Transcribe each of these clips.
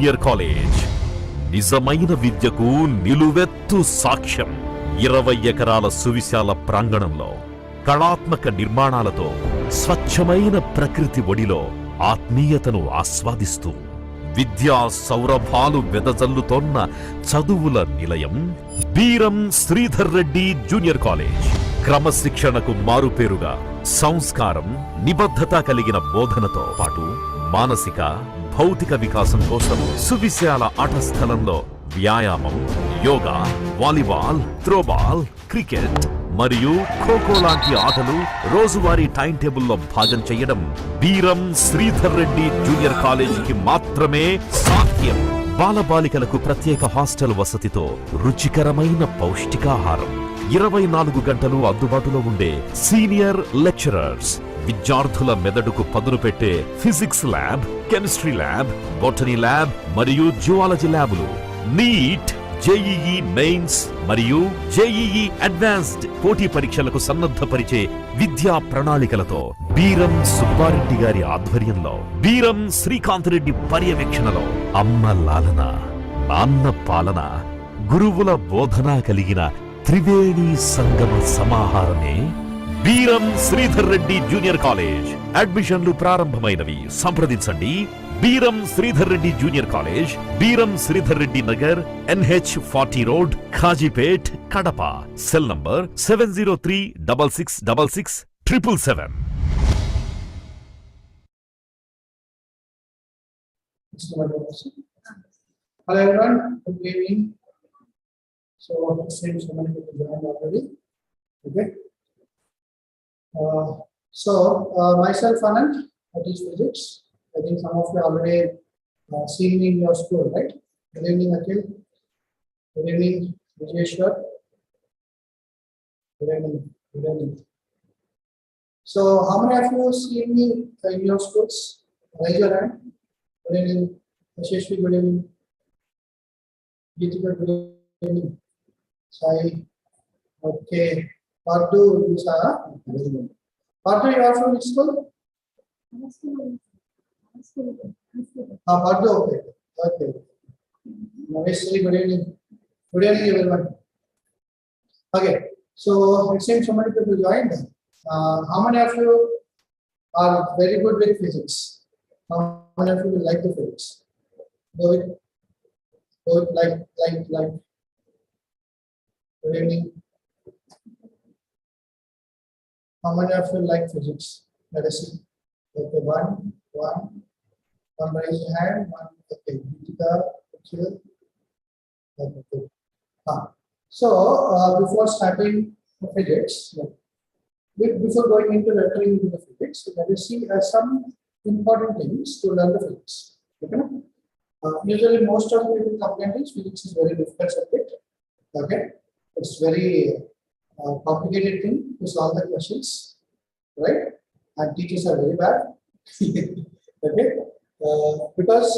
Junior college నిజమైన విద్యకు నిలువెత్తు సాక్ష్యం. 20 ఎకరాల సువిశాల ప్రాంగణంలో కళాత్మక నిర్మాణాలతో స్వచ్ఛమైన ప్రకృతి ఒడిలో ఆత్మీయతను ఆస్వాదిస్తూ విద్యా సౌరభాలు వెదజల్లుతోన్న చదువుల నిలయం బీరం శ్రీధర్ రెడ్డి జూనియర్ కాలేజ్. క్రమశిక్షణకు మారుపేరుగా సంస్కారం, నిబద్ధత కలిగిన బోధనతో పాటు మానసిక, భౌతిక వికాసం కోసం సువిశాల ఆట స్థలంలో వ్యాయామం, యోగా, వాలీబాల్, త్రోబాల్, క్రికెట్ మరియు ఖోఖో లాంటి ఆటలు రోజువారీ టైం టేబుల్లో భాగం చేయడం బీరం శ్రీధర్ రెడ్డి జూనియర్ కాలేజీకి మాత్రమే సాధ్యం. బాలబాలికలకు ప్రత్యేక హాస్టల్ వసతితో రుచికరమైన పౌష్టికాహారం, 24 గంటలు అందుబాటులో ఉండే సీనియర్ లెక్చరర్స్, విద్యార్థుల మెదడుకు పదును పెట్టే physics lab, chemistry lab, botany lab మరియు జువాలజీ ల్యాబులు, నీట్, జేఈఈ మెయిన్స్ మరియు జేఈఈ అడ్వాన్స్డ్ పోటీ పరీక్షలకు సన్నద్ధపరిచే విద్యా ప్రణాళికలతో బీరం సుబ్బారెడ్డి గారి ఆధ్వర్యంలో, బీరం శ్రీకాంత్ రెడ్డి పర్యవేక్షణలో అమ్మ లాలన, నాన్న పాలన, గురువుల బోధన కలిగిన త్రివేణి సంగమ సమాహారమే బీరం శ్రీధర్ రెడ్డి జూనియర్ కాలేజ్. అడ్మిషన్లు ప్రారంభమైనవి. సంప్రదించండి. Beeram Sridhar Reddy junior college, Beeram Sridhar Reddy Nagar, NH40 road, Kazipet, Kadapa. Cell number 7036666777. Hello everyone, good evening. So it seems so many people joined already. Okay. Myself Anand, I teach physics. I think some of you already seen me in your school, right? Good evening, Akhil. Good evening, Bsrjc. Good evening. Good evening. So, how many of you seen me in your schools? Raise your hand. Good evening, Bsrjc. Good evening, Geetika. Good evening, Sai. Okay. Pardu, Lisa. Very good. Pardu, you are from which school? Pardu, okay. Okay. Namaste, good evening. Good evening, everyone. Okay. So, it seems so many people joined. How many of you are very good with physics? How many of you will like the physics? Do it like. Good evening. How many of you like physics? Let us see. Okay, one. One raise your hand. One. Okay, Geetika. Okay. Okay. So, before starting the physics, before going into entering into the physics, let us see some important things to learn the physics. Okay. Usually, most of the people complain is physics is very difficult subject. Okay, it's very complicated thing to solve the questions, right? And teachers are very bad. Okay, because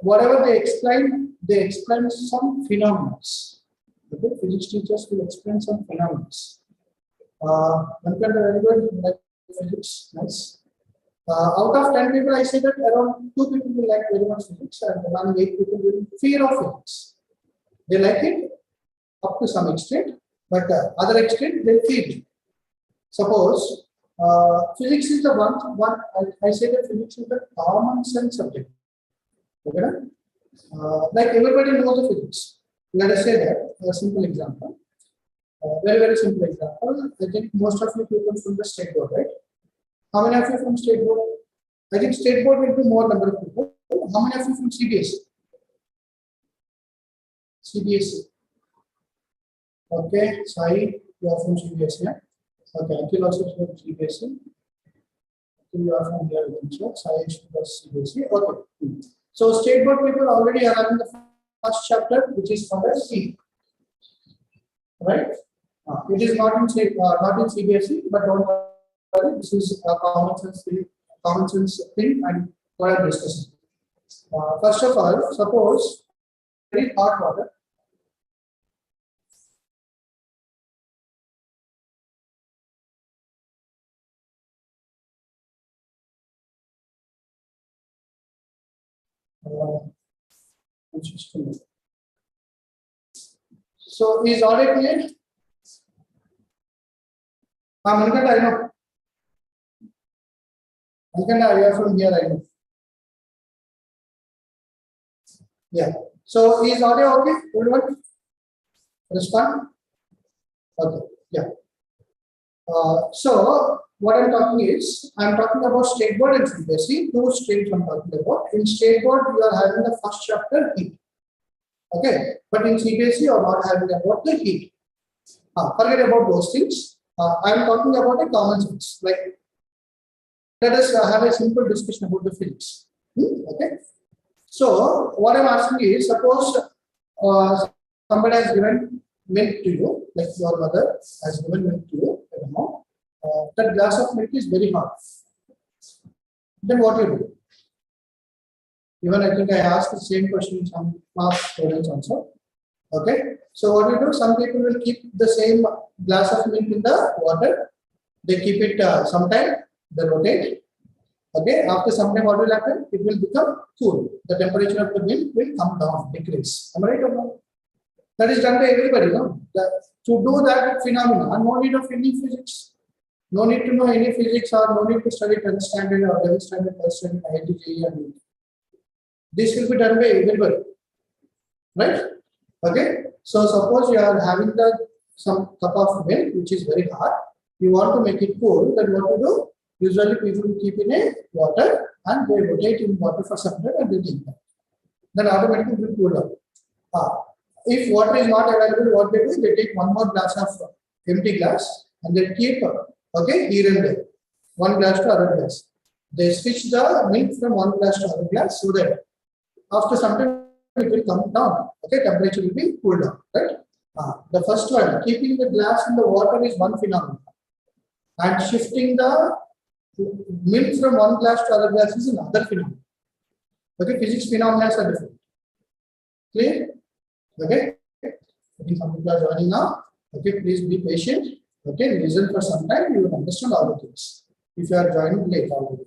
whatever they explain some phenomena. Okay, physics teachers will explain some phenomena. One kind of very good like physics, nice. Out of 10 people, I say that around 2 people will like very much physics, and around 8 people will fear of physics. They like it up to some extent, but other extent they fear it. Suppose physics is the one. I say that physics is the common sense subject. Okay, like everybody knows the physics. Let us say that a simple example. Very simple example. I think most of you people from the state board, right? How many of you from state board? I think state board will be more number of people. How many of you from CBSE? CBSE. Okay, Sai, you are from CBSE. Yeah? Okay, Akhil also is from CBSE. You are from here, Sai is from CBSE. Okay. So state board people already are having the first chapter, which is from the C. Right? It is not in CBSE, but don't worry. This is a common sense thing, and what I'm discussing. First of all, suppose very hot water. So is audit clear? Manikanta, I know. Manikanta, you are from here, I know. Yeah. So is audio okay? Everyone? Respond? Okay. Yeah. So what I'm talking is, I'm talking about state board and CBSE. Two states I'm talking about. In state board, you are having the first chapter heat. Okay. But in CBSE, you are not having about the heat. Forget about those things. I'm talking about a common sense. Like, let us have a simple discussion about the physics. Okay. So what I'm asking is, suppose somebody has given milk to you, like your mother has given milk to you, I don't know. That glass of milk is very hot. Then what you do? Even I think I asked the same question in some past students also. Okay. So what you do? Some people will keep the same glass of milk in the water. They keep it sometime. They rotate. Okay. After some time, what will happen? It will become cool. The temperature of the milk will come down, decrease. Am I right or no? That is done by everybody. No? To do that phenomena, no need of any physics. No need to know any physics or no need to study 10th standard or 11th standard, 12th standard, IIT, and this will be done by everybody. Right? Okay. So suppose you are having some cup of milk which is very hot. You want to make it cool. Then what you do? Usually people will keep in a water and they rotate in water for some time and they take that. Then automatically it will cool down. If water is not available, what they do? They take one more glass of empty glass and they keep here and there, one glass to other glass. They switch the milk from one glass to other glass so that after some time it will come down. Okay, temperature will be cooled down. Right? The first one, keeping the glass in the water is one phenomenon, and shifting the milk from one glass to other glass is another phenomenon. Okay, physics phenomena are different. Clear? Okay. I think some people are joining now. Okay, please be patient. Okay, listen for some time. You will understand all the things. If you are joining late already.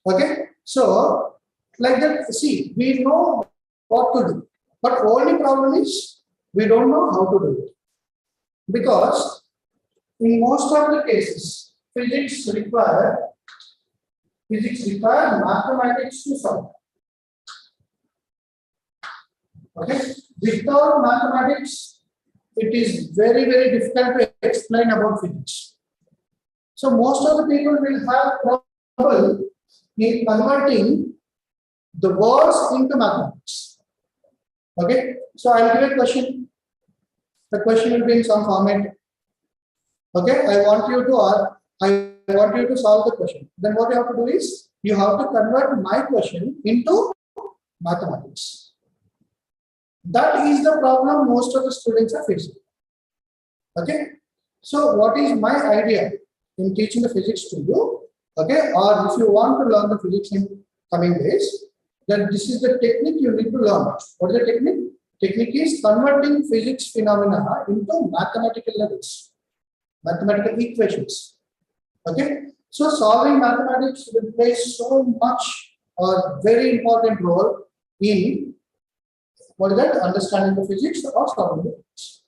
Okay, so like that. See, we know what to do, but only problem is we don't know how to do it, because in most of the cases, physics require mathematics to solve. Okay, without mathematics, it is very, very difficult to explain about physics. So most of the people will have trouble in converting the words into mathematics. Okay, so I'll give a question. The question will be in some format. Okay, I want you to solve the question. Then what you have to do is you have to convert my question into mathematics. That is the problem most of the students are facing. Okay, so what is my idea in teaching the physics to you? Okay, or if you want to learn the physics in coming days, then this is the technique you need to learn. What is the technique? Technique is converting physics phenomena into mathematical levels, mathematical equations. Okay, so solving mathematics will play so much or very important role in what is that? Understanding the physics or solving the physics.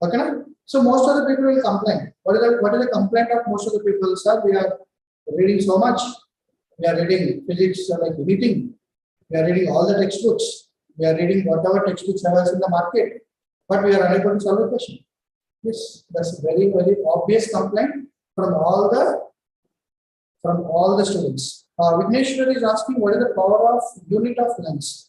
Okay, now? So most of the people will complain. What is the complaint of most of the people? Sir, we are reading so much. We are reading physics like anything. We are reading all the textbooks. We are reading whatever textbooks are in the market, but we are unable to solve the question. Yes, that's a very, very obvious complaint from all the students. Vigneshwar is asking what is the power of unit of length.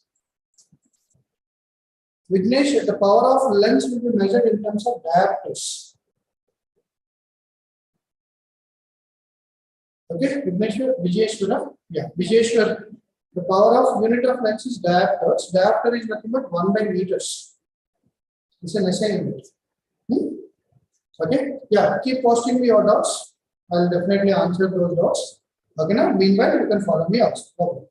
Vignesh, the power of lens will be measured in terms of diopters. Okay, Bsrjc, yeah, Bsrjc. The power of unit of lens is diopters. Diopter is nothing but 1 by meters. It's an SI unit. Okay, yeah, keep posting me your doubts. I'll definitely answer those doubts. Okay, now meanwhile you can follow me also.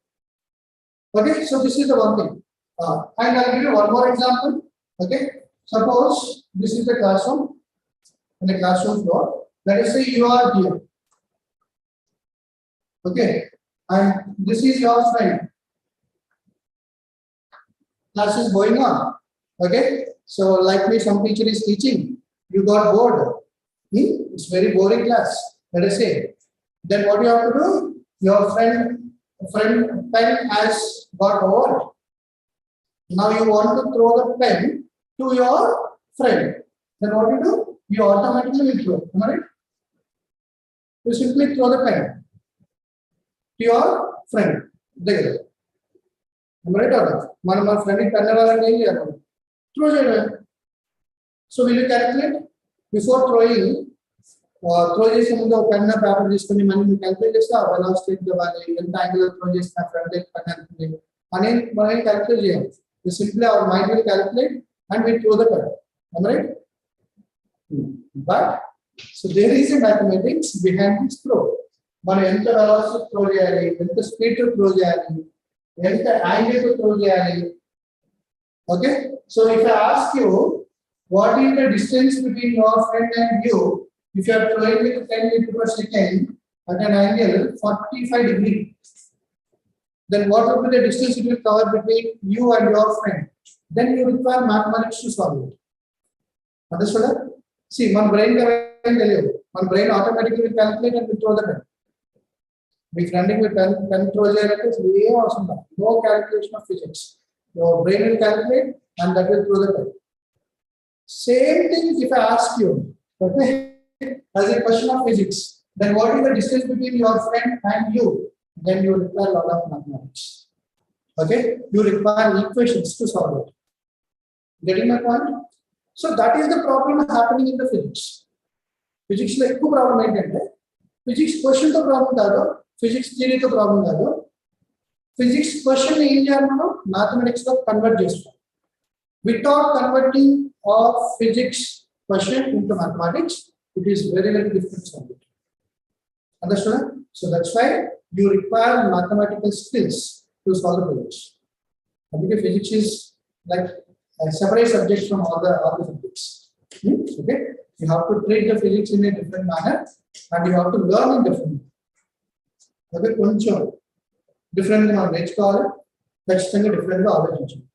Okay, so this is the one thing. And I'll give you one more example. Okay, suppose this is the classroom, in the classroom floor. Let us say you are here. Okay, and this is your friend. Class is going on. Okay. So likely some teacher is teaching. You got bored. It's very boring class. Let us say. Then what you have to do? Your friend pen has got over. Now you want to throw the pen to your friend. Then what you do? You automatically will throw. Am I right? You simply throw the pen to your friend. There. Am I right or not? One of my friend pen throw it. So will you calculate before throwing? Throw చేసే ముందు ఒక pen paper తీసుకొని మనం calculate చేస్తే ఆ velocity ఇవ్వాలి ఎంత angle throw చేసిన ఫ్రంట్ పెన్ అవుతుంది అని మనం క్యాలిక్యులేట్ చేయాలి. We simply our mind will calculate and we throw the pen. Am I right? But so there is a mathematics behind this throw. మనం ఎంత వెలాసిటీ త్రో చేయాలి, ఎంత స్పీడ్ తో త్రో చేయాలి, ఎంత యాంగిల్ తో త్రో చేయాలి. Okay, so if I ask you what is the distance between your friend and you, if you are throwing with 10 meters per second at an angle 45 degrees, then what would be the distance it will cover between you and your friend? Then you require mathematics to solve it. Understood? See, my brain automatically will calculate and will throw the pen. We friending with pen throw no calculation of physics. Your brain will calculate and that will throw the pen. Same thing if I ask you, okay, as a question of physics, then what is the distance between your friend and you? Then you require a lot of mathematics. Okay, you require equations to solve it. Getting my point? So that is the problem happening in the physics. Physics like two problem ఏంటంటే physics question తో problem కాదు, physics theory తో problem కాదు. Physics question ఏం చేయాలి మనం mathematics లో convert చేస్తాం. Without converting of physics question into mathematics, it is very difficult to solve it. Understood? So that's why you require mathematical skills to solve the physics. Because physics is like a separate subject from all the subjects. Okay, you have to treat the physics in a different manner and you have to learn in different manner. Okay, కొంచెం different గా మనం నేర్చుకోవాలి, ఖచ్చితంగా different గా ఆలోచించాలి.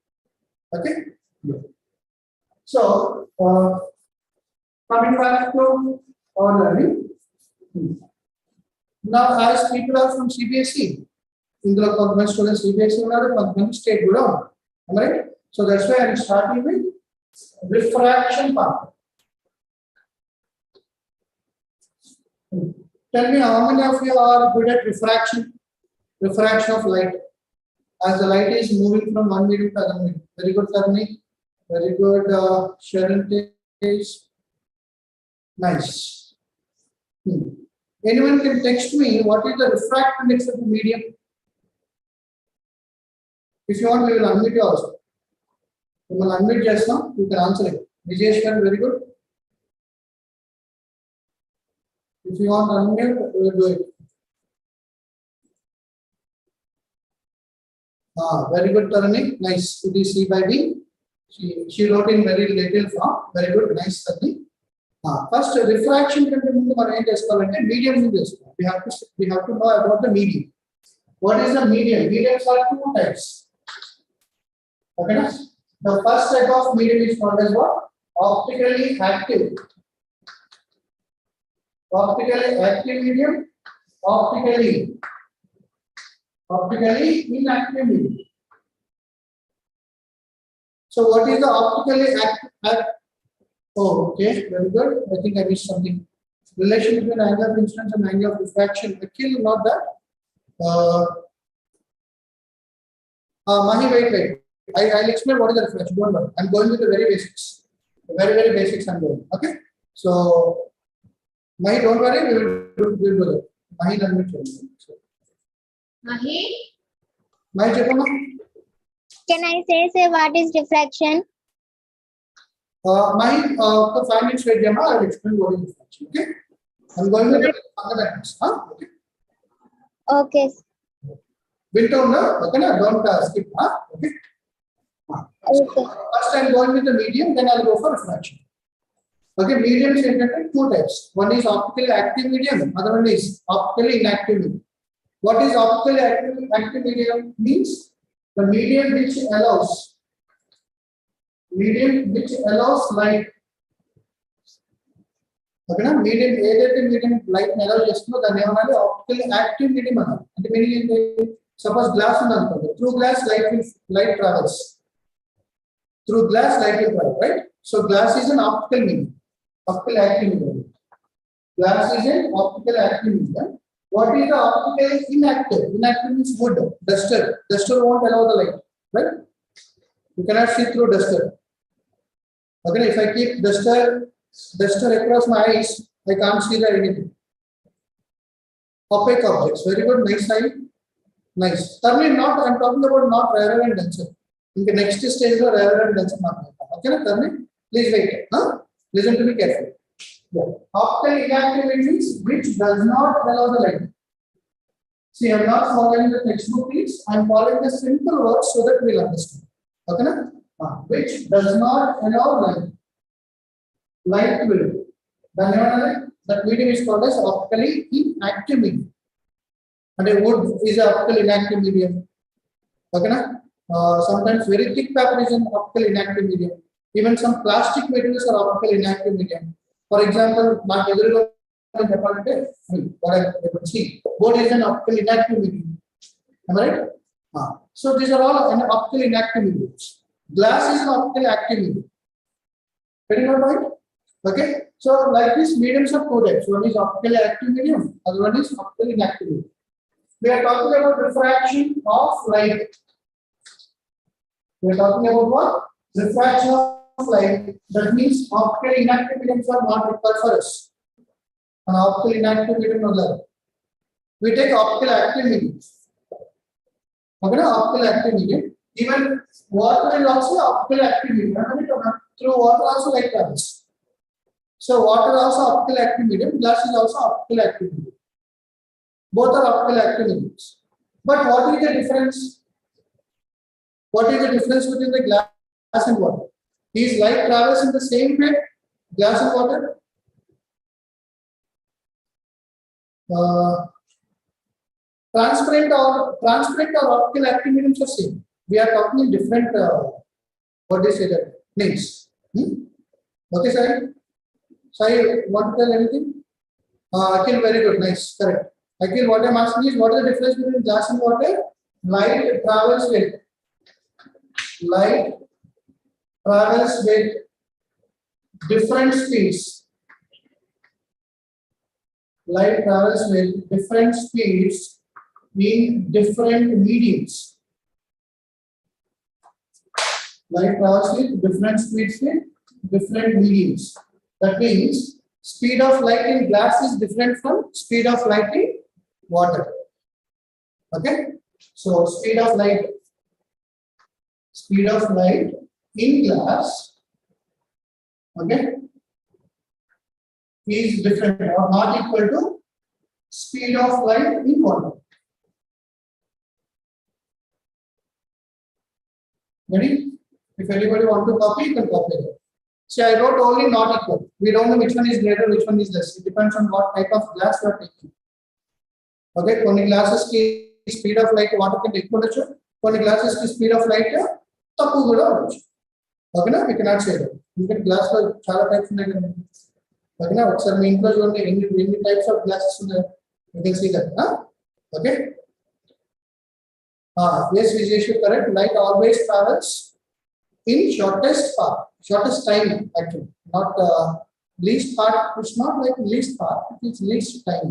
Okay. So, coming back to our learning. Now, as people are from CBSE, in the government students CBSE are the state below. Am I right? So that's why I'm starting with refraction part. Tell me how many of you are good at refraction? Refraction of light. As the light is moving from one medium to another medium. Very good, Karni. Very good, Sharon. Nice. Anyone can text me what is the refractive index of the medium? If you want, we will unmute you also. We will unmute just now. You can answer it. Vijayeshwar, very good. If you want to unmute, we will do it. Very good, Tarani. Nice. It is C by B. She wrote in very little form. Very good. Nice, Tarani. First, refraction medium. We have to know about the medium. What is the medium? Mediums are two types. Okay, na? The first type of medium is called as what? Optically active. Optically active medium. Optically inactive medium. So what is the optically active? Oh, okay, very good. I think I missed something. Relation between angle of incidence and angle of refraction. Actually, not that. Mahi, wait. I'll explain what is the refraction. Don't worry. I'm going with the very basics. The very basics I'm going. Okay. So, Mahi, don't worry. We will do that. Mahi, let me tell you. Mahi, Chepama. can I say what is refraction? Mahi, for 5 minutes wait, Jama. I'll explain what is refraction. Okay. I'm going with the fundamentals. Okay. Okay. Winter, no? Okay, no? Don't skip. Okay. Okay. First, I'm going with the medium, then I'll go for refraction. Okay, medium is two types. One is optically active medium, other one is optically inactive medium. What is optically active medium? Means the medium which allows medium which allows light. Okay, medium ఏదైతే medium light allow చేస్తుందో దాన్ని ఏమనాలి optically active medium అనాలి. అంటే meaning ఏంటి? Suppose glass ఉంది అనుకోండి, through glass light travels. Through glass light will travel, right? So glass is an optical medium, optical active medium. Glass is an optical active medium. What is the optical inactive? Inactive means wood, duster. Duster won't allow the light, right? You cannot see through duster. Okay, if I keep duster across my eyes, I can't see the anything. Opaque objects. Very good. Nice side. Nice. Thirdly, not. I'm talking about not rarer and denser. In the next stage, the rarer and denser market. Okay, thirdly, please wait. Huh? Listen to me carefully. Yeah. Optical inactive means which does not allow the light. See, I'm not following the textbook, please. I'm following the simple words so that we'll understand. Okay, na? Which does not allow light. Light will. That medium is called as optically inactive medium. And a wood is an optical inactive medium. Okay, na? Sometimes very thick paper is an optical inactive medium. Even some plastic materials are optical inactive medium. For example, what I could see, board is an optical inactive medium. Am I right? So these are all an optical inactive mediums. Glass is an optical active medium. Getting my point? Okay. So like this, mediums are two types. One is optically active medium, other one is optically inactive medium. We are talking about refraction of light. We are talking about what? Refraction of light. That means optically inactive mediums are not required for us. An optical inactive medium no level. We take optical active mediums. Okay, optical active medium. Even water is also optical active medium. Through water also light travels. So water also optical active medium. Glass is also optical active medium. Both are optical active mediums. But what is the difference? What is the difference between the glass and water? Is light travels in the same way, glass and water? Transparent or optical active mediums are same. We are talking in different what do you say that names. Okay, sorry. Sorry, want to tell anything? Akhil, very good, nice, correct. Akhil, what I'm asking is what is the difference between glass and water? Light travels with different speeds. Light travels with different speeds in different mediums. Light travels with different speeds in different mediums. That means speed of light in glass is different from speed of light in water. Okay? So speed of light in glass, okay, is different or not equal to speed of light in water. Ready? If anybody want to copy, you can copy it. See, I wrote only not equal. We don't know which one is greater, which one is less. It depends on what type of glass you are taking. Okay, కొన్ని glasses ki speed of light water can ఎక్కువ ఉండొచ్చు, కొన్ని glasses ki speed of light తక్కువ కూడా ఉండొచ్చు. ఓకేనా? We cannot say that. ఇంకా glass లో చాలా టైప్స్ ఉన్నాయి కదా. ఓకేనా? ఒకసారి మీ ఇంట్లో చూడండి ఎన్ని టైప్స్ ఆఫ్ గ్లాసెస్ ఉన్నాయి. You can see that. Okay. Yes, Vijay, correct. Light always travels in shortest path, shortest time actually, not least part. It's not like least path, it's least time.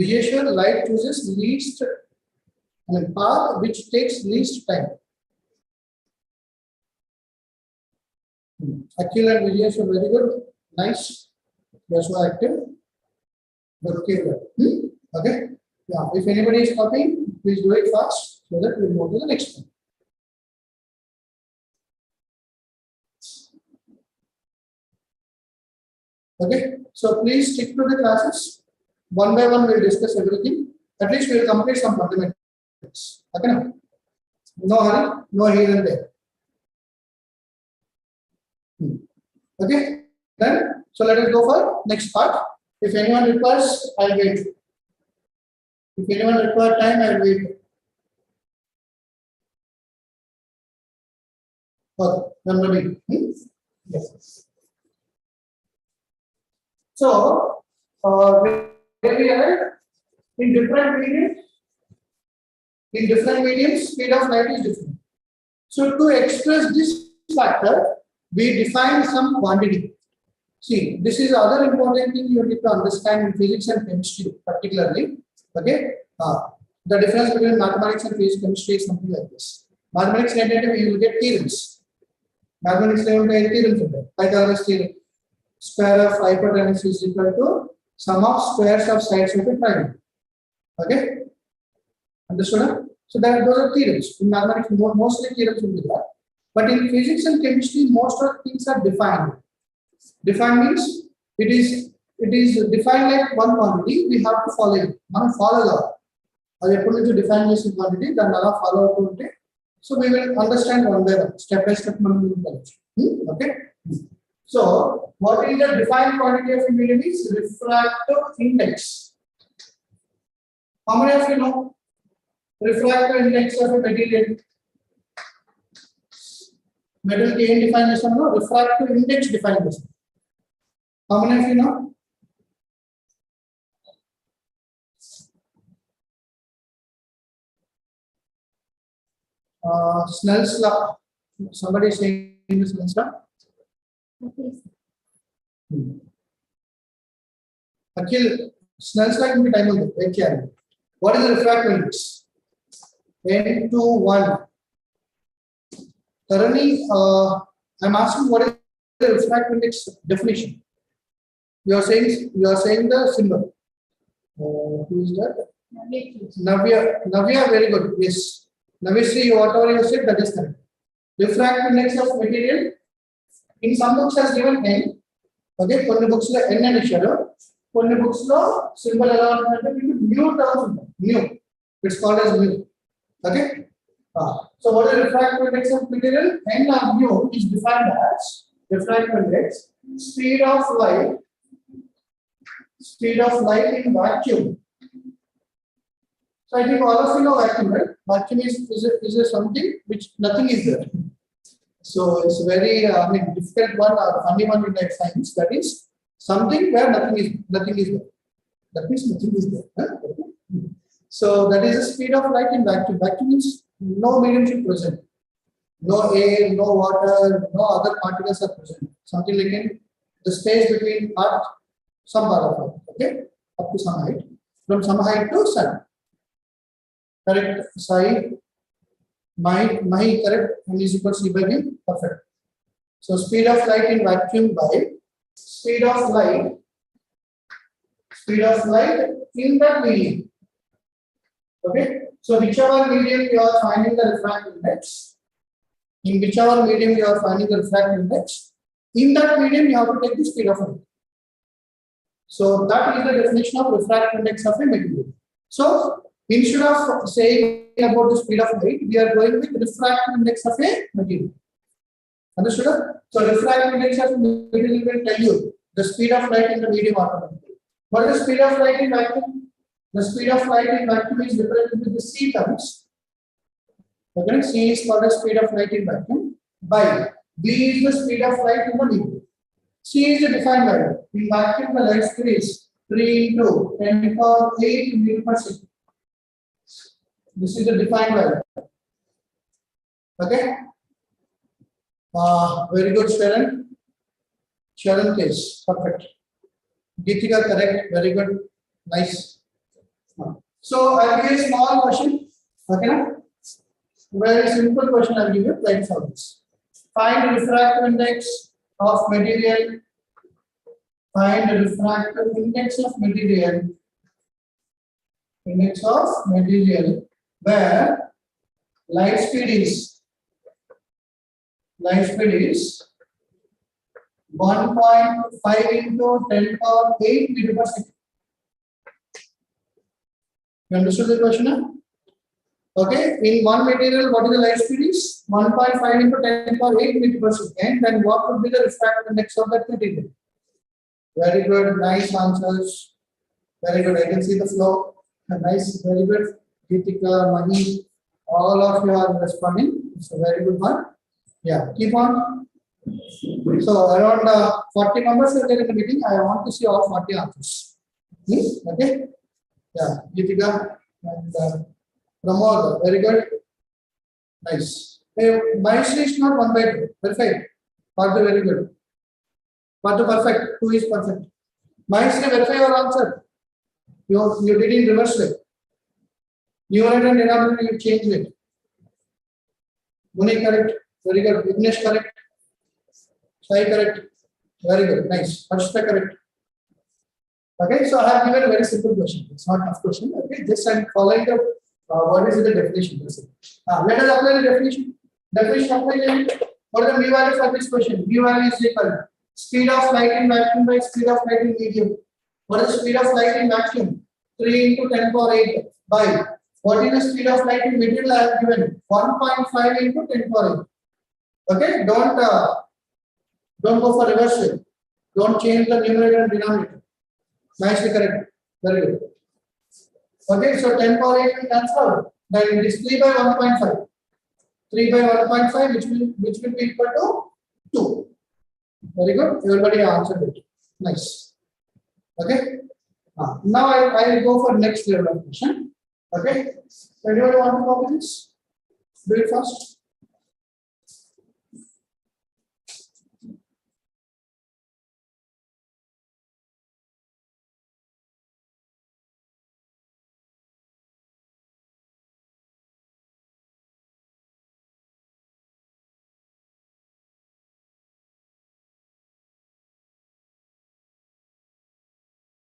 Visual light chooses least path which takes least time. Akhil and Vijay are very good, nice. They are so active. Okay. Okay. Yeah. If anybody is copying, please do it fast so that we move to the next one. Okay, so please stick to the classes. One by one, we'll discuss everything. At least we'll complete some fundamentals. Okay, no hurry, no here and there. Okay, then so let us go for next part. If anyone requires, I'll wait. If anyone requires time, I'll wait. Okay, number B. Yes. So, where we are in different mediums, speed of light is different. So, to express this factor, we define some quantity. See, this is other important thing you need to understand in physics and chemistry, particularly. Okay, the difference between mathematics and physics chemistry is something like this. Mathematics you will get theorems. Mathematics theorems. Pythagoras theorem. Square of hypotenuse is equal to sum of squares of sides of a triangle. Okay, understood? So that those are theorems. In mathematics, mostly theorems will be there. But in physics and chemistry, most of things are defined. Defined means it is defined like one quantity. We have to follow it. Follow law. According to define this quantity, then follow it. So we will understand one by one, step by step. Okay. So what is the defined quantity of a medium is refractive index. How many of you know refractive index of a material? Metal gain definition, no? Refractive index definition. How many of you know? Snell's law. Somebody saying Snell's law? Akhil, Snell's law can be time on the What is the refractive index? N to 1. Tarani, I'm asking what is the refractive index definition? You are saying the symbol. Who is that? Navya, very good. Yes. Navishri, whatever you said, that is correct. Refractive index of material. In some books has given N. Okay, కొన్ని books లో N అని ఇచ్చారు. కొన్ని books లో symbol ఎలా ఉంటుందంటే మీకు mu terms ఉంటుంది. Mu. It's called as mu. Okay. So what is the refractive index of material? N or mu is defined as refractive index, speed of light in vacuum. So I think all of you know vacuum, right? Vacuum is something which nothing is there. So it's very difficult one or funny one in life science. That is something where nothing is there. That means nothing is there. Huh? So that is the speed of light in vacuum. Vacuum means no medium is present. No air, no water, no other particles are present. Something like in the space between Earth, some part of Earth, okay, up to some height, from some height to sun. Correct, Sai, my correct, and is equal to C by V, perfect. So speed of light in vacuum by speed of light in the medium. Okay, so whichever medium you are finding the refractive index, in whichever medium you are finding the refractive index, in that medium you have to take the speed of light. So that is the definition of refractive index of a material. So instead of saying about the speed of light, we are going with refractive index of a material. Understood? So refractive index of a material will tell you the speed of light in the medium automatically. What is the speed of light in vacuum? The speed of light in vacuum is represented with the C terms. Okay, C is called the speed of light in vacuum. By B is the speed of light in the medium. C is the defined value. In vacuum, the light speed is 3 into 10 to the power 8 meters per second. This is the defined value. Okay. Very good, Sharon. Sharon case, perfect. Geetika, correct. Very good. Nice. So I'll give you a small question. Okay. Very simple question. I'll give you like this. Find the refractive index of material. Find the refractive index of material. Index of material where light speed is 1.5 into 10 to the power 8 meters per second. You understood the question? Huh? Okay, in one material, what is the light speed is 1.5 into 10 to the power 8 meters per second. Then what would be the refractive index of that material? Very good, nice answers. Very good. I can see the flow. Nice, very good. Geetika, Mahi, all of you are responding. It's a very good one. Yeah, keep on. So around 40 members are there in the meeting. I want to see all 40 answers. Okay. Yeah, Geetika and Pramod, very good. Nice. Hey, Mahesh is not 1 by 2. Perfect. Partha, very good. Partha, perfect. 2 is perfect. Mahesh, verify your answer. You did in reverse way. Numerator and denominator you changed it. Muni correct. Very good. Vignesh correct. Sai correct. Very good. Nice. Harshita correct. Okay, so I have given a very simple question. It's not tough question. Okay, just I'm following the what is the definition. Let us apply the definition. Definition apply. What is the mu value for this question? Mu value is equal to speed of light in vacuum by speed of light in medium. What is the speed of light in vacuum? 3 into 10 power 8 by what is the speed of light in medium? I have given 1.5 into 10 power 8. Okay, don't go for reverse way. Don't change the numerator and denominator. Nicely correct. Very good. Okay, so 10 power 8 will cancel out. Then it is 3 by 1.5. 3 by 1.5 which will be equal to 2. Very good. Everybody answered it. Nice. Okay. Now I will go for next level of question. Okay. So anybody want to copy this? Do it first.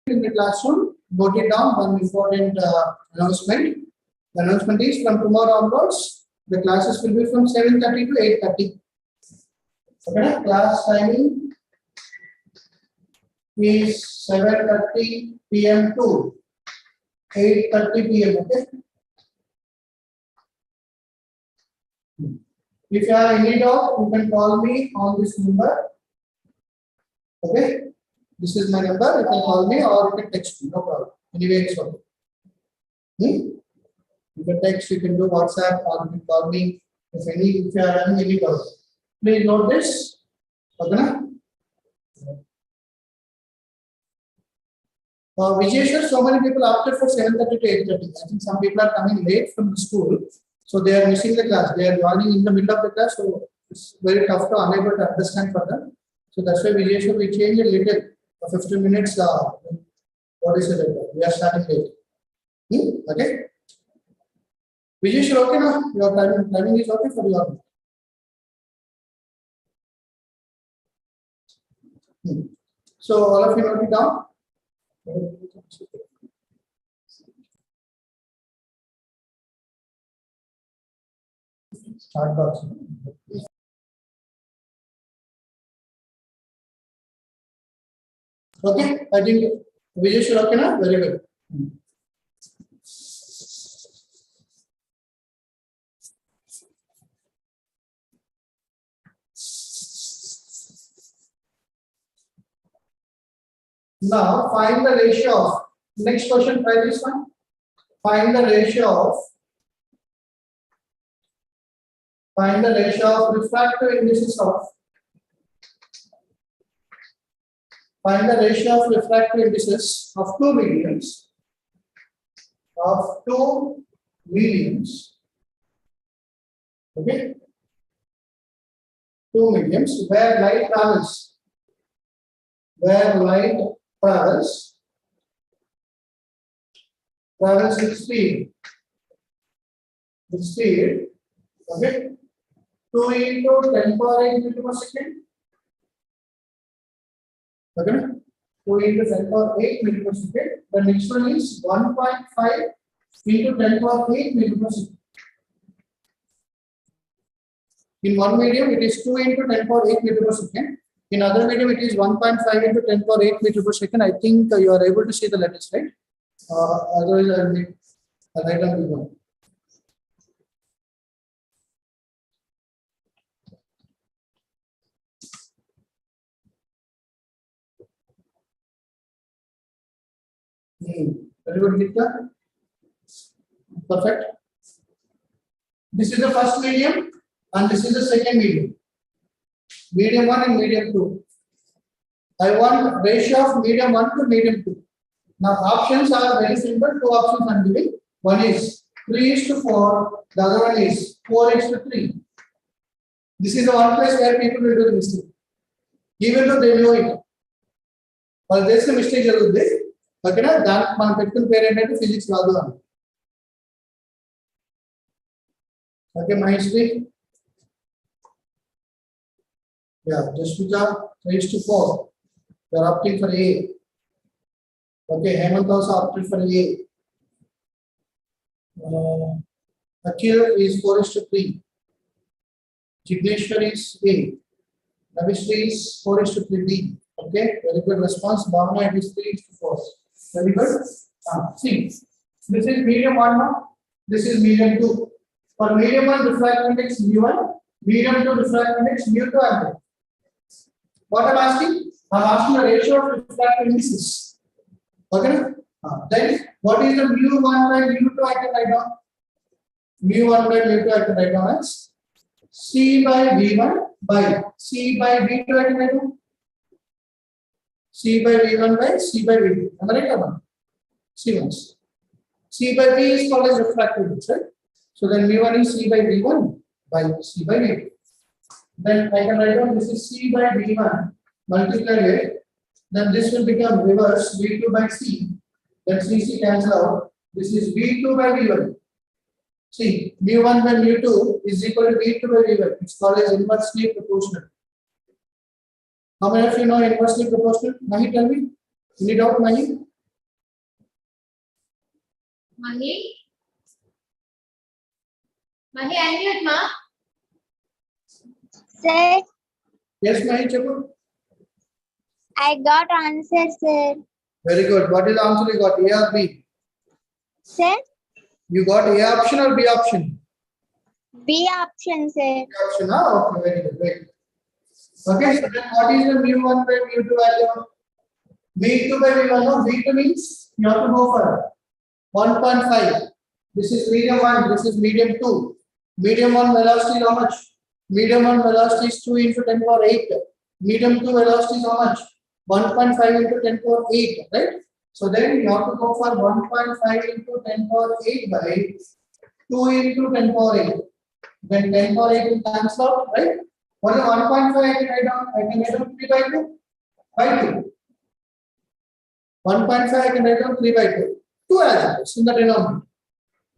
In the classroom, note it down. One important announcement. The announcement is from tomorrow onwards, the classes will be from 7:30 to 8:30. Okay, class timing is 7:30 p.m. to 8:30 p.m. Okay. If you have any doubt, you can call me on this number. Okay. This is my number. You can call me or you can text me. No problem. Anyway, it's okay. You can text, you can do WhatsApp, or you can call me if you are having any doubt. Please note this. Okay, na? Vijay, so many people opted for 7:30 to 8:30. I think some people are coming late from the school, so they are missing the class. They are joining in the middle of the class, so it's very tough to unable to understand for them. So that's why Vijay, we change a little. 15 minutes. What is it? We are starting late. Okay. Vijay, okay now? Your timing is okay for you. So all of you note it down. Start box. Okay, I think Vijay should okay now. Very good. Now find the ratio of next question. Try this one. Find the ratio of refractive indices of. Find the ratio of refractive indices of two mediums. Okay. Two mediums where light travels. Travels with speed. Okay. 2 into 10 power 8 meter per second. Okay. 2 into 10 power 8 meter per second. The next one is 1.5 into 10 power 8 meter per second. In one medium, it is 2 into 10 power 8 meter per second. In other medium, it is 1.5 into 10 power 8 meter per second. I think you are able to see the letters, right? Otherwise, I'll write down the one. Very good, Gita. Perfect. This is the first medium and this is the second medium. medium 1 and medium 2. I want ratio of medium 1 to medium 2. Now options are very simple. Two options I'm giving. One is 3:4. The other one is 4:3. This is the one place where people will do the mistake. Even though they know it. Well, there's a mistake. Okay, na? That man petkun parent and physics value. Okay, my history. Yeah, just with the 3:4. You are opting for A. Okay, Hemant also opted for A. Akhil is 4:3. Jigneshwar is A. Navishri is 4:3B. Okay, very good response. Bhavana, it is 3:4. Very good. See, this is medium 1 now. This is medium 2. For medium 1, refractive index mu1. Medium 2, refractive index mu2 and there. What I'm asking? I'm asking the ratio of refractive indices. Okay. Then what is the mu1 by mu2 I can write down? Mu1 by mu2 I can write down as C by V1 by C by V2 I can write down. C by V1 by C by V2. Am I right or not? C once. C by V is called as refractive index, right? So then mu1 is C by V1 by C by V2. Then I can write down this is C by V1 multiplied with, then this will become reverse V2 by C. Then CC cancel out. This is V2 by V1. See, mu1 by mu2 is equal to V2 by V1. It's called as inversely proportional. How many of you know inversely proportional? Mahi, tell me. Any doubt, Mahi? Mahi, unmute, ma. Sir, Yes, Mahi, Chapu. I got answer, sir. Very good. What is the answer you got? A or B? Sir, You got A option or B option? B option, sir. B option, huh? Okay, very good. Very good. Okay, so then what is the mu1 by mu2 value? V2 by V1, no? V2 means you have to go for 1.5. This is medium 1, this is medium 2. Medium 1 velocity is how much? Medium 1 velocity is 2 into 10 power 8. Medium 2 velocity is how much? 1.5 into 10 power 8, right? So then you have to go for 1.5 into 10 power 8 by 2 into 10 power 8. Then 10 power 8 will cancel out, right? What is 1.5 I can write down? I can write down 3 by 2 by 2. 1.5 I can write down 3 by 2. 2 as it is in the denominator.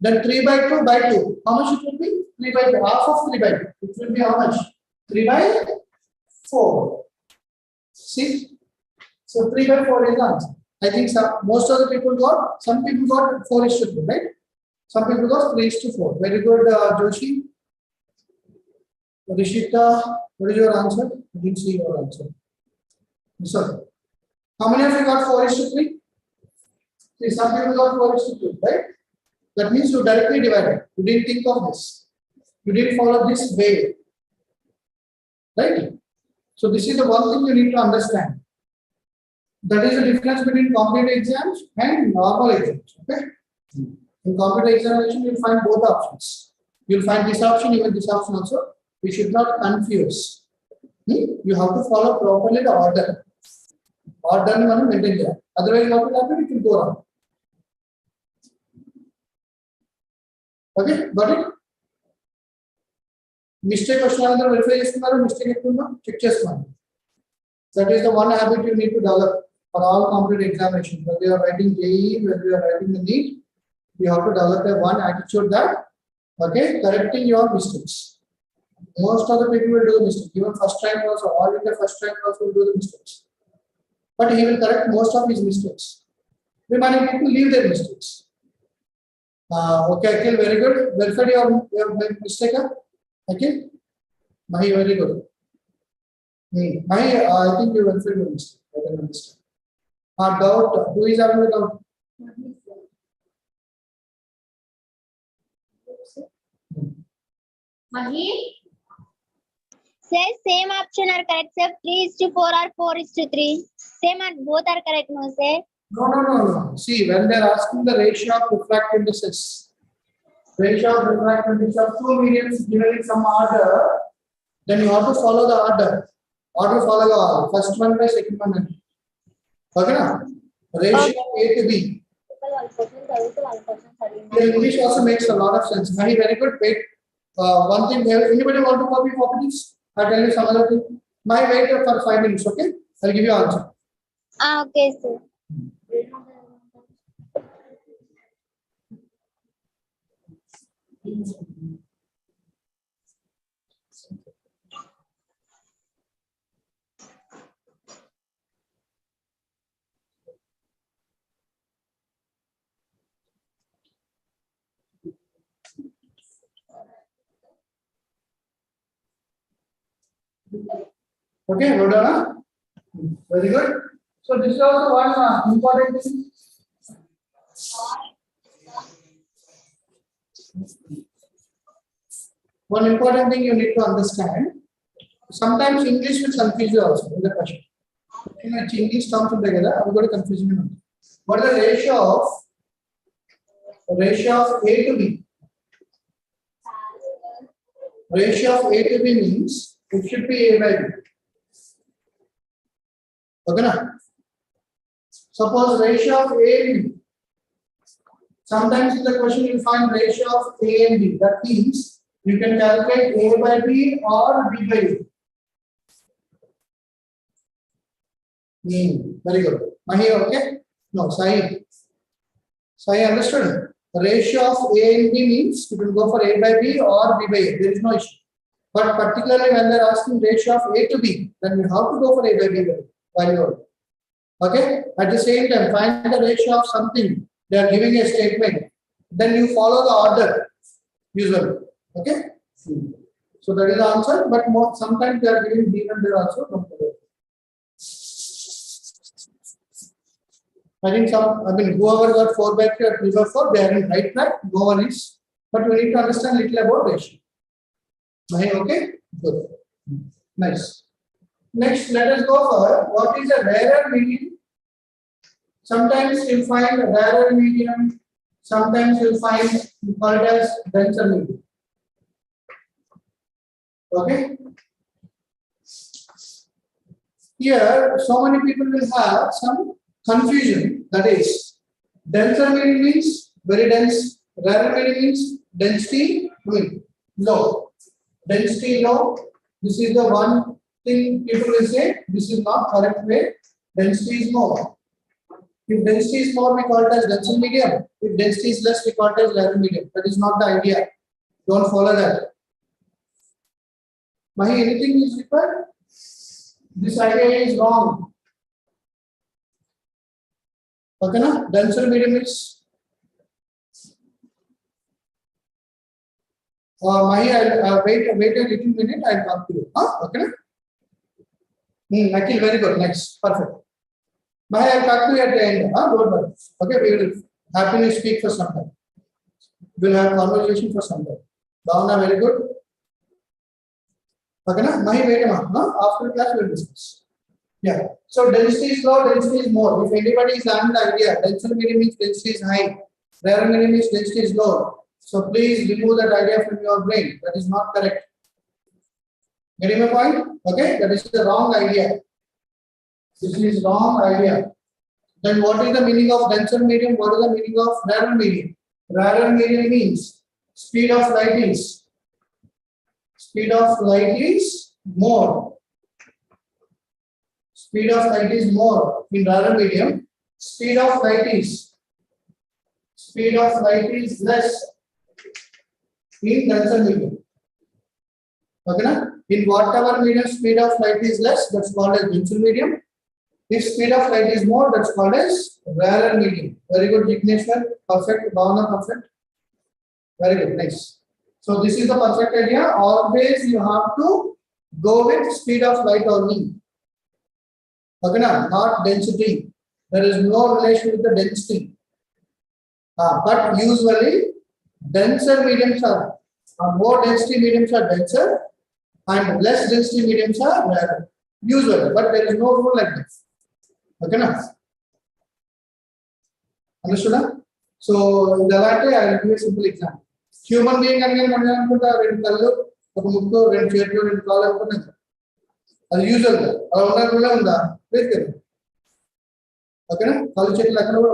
Then 3 by 2 by 2. How much it will be? 3 by 2. Half of 3 by 2. It will be how much? 3 by 4. See? So 3 by 4 is the answer. I think most of the people got, some people got 4:2, right? Some people got 3:4. Very good, Joshi. Rishita, what is your answer? I didn't see your answer. Sorry. How many of you got 4:3? See, some people got 4:2, right? That means you directly divided. You didn't think of this. You didn't follow this way. Right? So this is the one thing you need to understand. That is the difference between competitive exams and normal exams. Okay? In competitive examination, you'll find both options. You'll find this option, even this option also. We should not confuse. You have to follow properly the order. Order you maintain there. Otherwise, what will happen? It will go wrong. Okay, got it? Mistake question another verify chestunnaro, mistake ekkundo check chestunnaro. That is the one habit you need to develop for all competitive examinations. When you are writing JEE, when you are writing the NEET, you have to develop a one attitude that, okay, correcting your mistakes. Most of the people will do the mistake. Even first time also, all in the first time also will do the mistakes. But he will correct most of his mistakes. Remaining people leave their mistakes. Okay, Akhil, very good. Verified your mistake. Okay, Mahi, very good. Mahi, I think you verified your mistake. I can understand. Doubt. Who is having a doubt? Mahi? Sir, same option are correct, sir. 3:4 or 4:3. Same and both are correct, no, sir. No. See, when they are asking the ratio of refractive indices, ratio of refractive indices of two mediums given in some order, then you have to follow the order. Order follow all. First one by second one. Okay, na? Ratio A to B. In English also makes a lot of sense. Mahi, very good. Wait. One thing here. Anybody want to copy properties? I'll tell you some other thing. My wait for 5 minutes. Okay, I'll give you answer. Okay, sir. Okay, well done. Huh? Very good. So this is also one important thing. One important thing you need to understand. Sometimes English will confuse you also in the question. In a English terms together, I'm going to confuse you. What is the ratio of A to B? Ratio of A to B means it should be A by B. Okay, na? Suppose ratio of A and B. Sometimes in the question you find ratio of A and B. That means you can calculate A by B or B by A. Very good. Mahi, okay? No, Sai. Sai understood. Ratio of A and B means you can go for A by B or B by A. There is no issue. But particularly when they are asking ratio of A to B, then you have to go for A by B value. Okay? At the same time, find the ratio of something. They are giving a statement. Then you follow the order usually. Okay? So that is the answer. But sometimes they are giving B and there also. I think whoever got 4 by 3 or 3 by 4, they are in right track. No one is. But we need to understand a little about ratio. Okay? Good. Nice. Next, let us go for what is a rarer medium. Sometimes you'll find a rarer medium. Sometimes you'll find called as denser medium. Okay? Here, so many people will have some confusion. That is, denser medium means very dense. Rarer medium means density low. Density low. This is the one thing people will say. This is not correct way. Density is more. If density is more, we call it as denser medium. If density is less, we call it as rarer medium. That is not the idea. Don't follow that. Mahi, anything is required? This idea is wrong. Okay, na? Denser medium is. Mahi, I'll wait a little minute. I'll talk to you. Okay, na? Akhil, very good. Next, perfect. Mahi, I'll talk to you at the end. Don't worry. Okay, we will happily speak for some time. We'll have conversation for some time. Bhavna, very good. Okay, na? Mahi, wait a minute. After class, we'll discuss. Yeah. So density is low, density is more. If anybody is having the idea, denser medium means density is high, rarer medium means density is low. So please remove that idea from your brain. That is not correct. Getting my point? Okay, that is the wrong idea. This is wrong idea. Then what is the meaning of denser medium? What is the meaning of rarer medium? Rarer medium means speed of light is more. Speed of light is more in rarer medium. Speed of light is less in denser medium. Okay, na? In whatever medium speed of light is less, that's called as denser medium. If speed of light is more, that's called as rarer medium. Very good, Jigneshwar. Perfect. Bhavana, perfect. Very good. Nice. So this is the perfect idea. Always you have to go with speed of light only. Okay, na? Not density. There is no relation with the density. But usually denser mediums are more density mediums are denser and less density mediums are rarer. Usually, but there is no rule like this. Okay, na? Understood? Na? So in the latter, I will give a simple example. Human being and rendu kallu, oka mukku, rendu chetu, rendu kaalu. అది usual గా అలా ఉండకుండా ఉందా లేదు కదా ఓకేనా కాలు చేతులు అక్కడ కూడా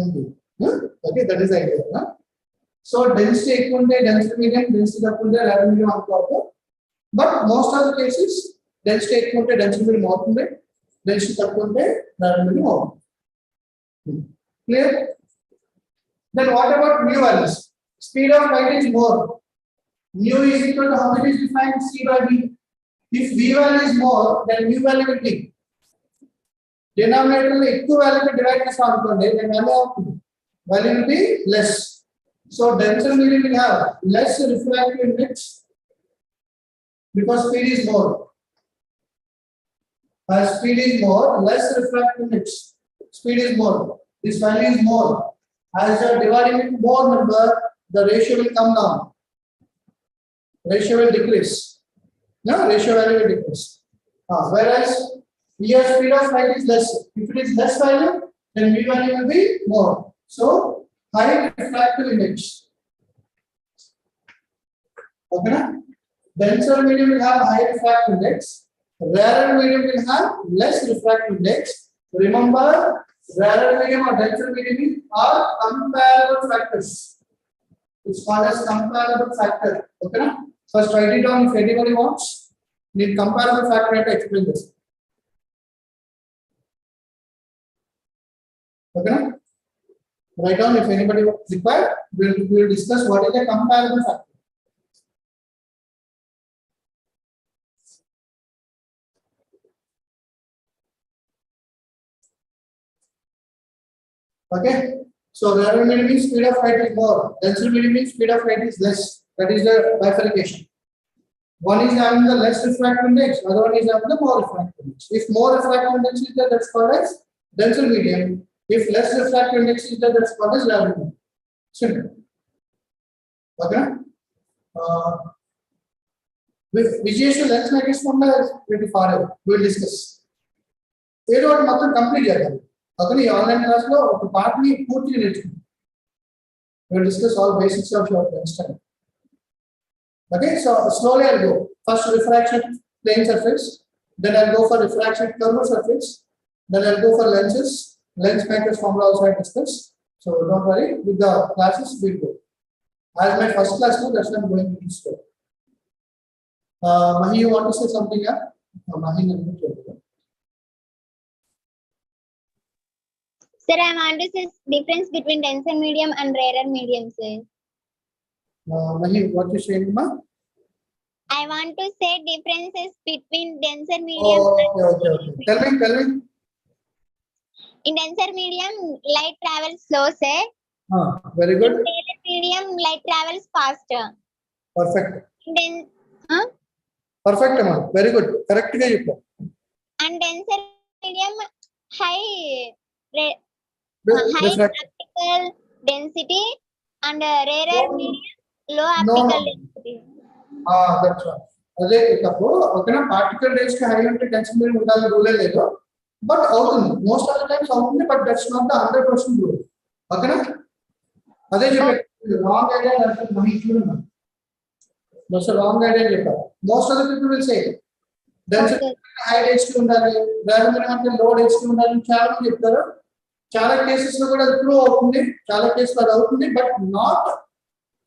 ఉంది okay that is idea so density ఎక్కువ ఉంటే డెన్సిటీ మీడియం డెన్సిటీ తక్కువ ఉంటే రేర్ మీడియం అనుకోవచ్చు but most of the cases density ఎక్కువ ఉంటే డెన్సిటీ మీడియం అవుతుంది డెన్సిటీ తక్కువ ఉంటే రేర్ మీడియం అవుతుంది clear then what about mu values speed of light is more mu is equal to how it is defined c by v if v value is more then mu value will be denominator లో ఎక్కువ value తో divide చేస్తాం అనుకోండి then value will be less so denser medium will have less refractive index because speed is more as speed is more less refractive index speed is more this value is more as you are dividing into more number the ratio will come down ratio will decrease no ratio value will decrease whereas here speed of light is less if it is less value then v value will be more so high refractive index okay denser medium will have high refractive index rarer medium will have less refractive index remember rarer medium or denser medium are comparable factors it's called as comparable factor okay first write it down if anybody wants need comparable factor to explain this okay write down if anybody required we'll discuss what is a comparable factor okay so rarer medium means speed of light is more denser medium means speed of light is less that is the bifurcation one is having the less refractive index other one is having the more refractive index if more refractive index is there that's called as denser medium if less refractive index is there that's called as rarer medium simple okay with Bsrjc lens matrix formula is pretty far away we'll discuss ఏదో ఒకటి మొత్తం complete చేద్దాం okay ఈ online class లో ఒక part ని పూర్తిగా నేర్చుకుందాం we'll discuss all basics of your lens time okay so slowly I'll go first refraction plane surface then I'll go for refraction curved surface then I'll go for lenses lens matrix formula also I discuss so don't worry with the classes we'll go as my first class no that's why I'm going to this slow Mahi you want to say something yeah Mahi Sir, I want to say difference between denser medium and rarer medium, sir. Mahi, what you saying, ma? I want to say differences between denser medium okay. Tell me. In denser medium, light travels slow, sir. Very good. In rarer medium, light travels faster. Perfect. Huh? Perfect, ma. Very good. Correct ga you. And denser medium, high optical density and rarer medium low optical density that's right అదే తప్పు ఓకేనా particle density high ఉంటే density medium ఉండాలని rule లేదు but అవుతుంది most of the times అవుతుంది but that's not the 100% rule ఓకేనా అదే చెప్పారు రాంగ్ ఐడియా అంటే మహి చూడండి దట్స్ రాంగ్ ఐడియా చెప్పారు most of the people will say density high density ఉండాలి రేర్ మీడియం అంటే లో డెన్సిటీ ఉండాలి చాలా మంది చెప్తారు చాలా కేసెస్ లో కూడా అది ప్రూవ్ అవుతుంది చాలా కేసులు అది అవుతుంది but not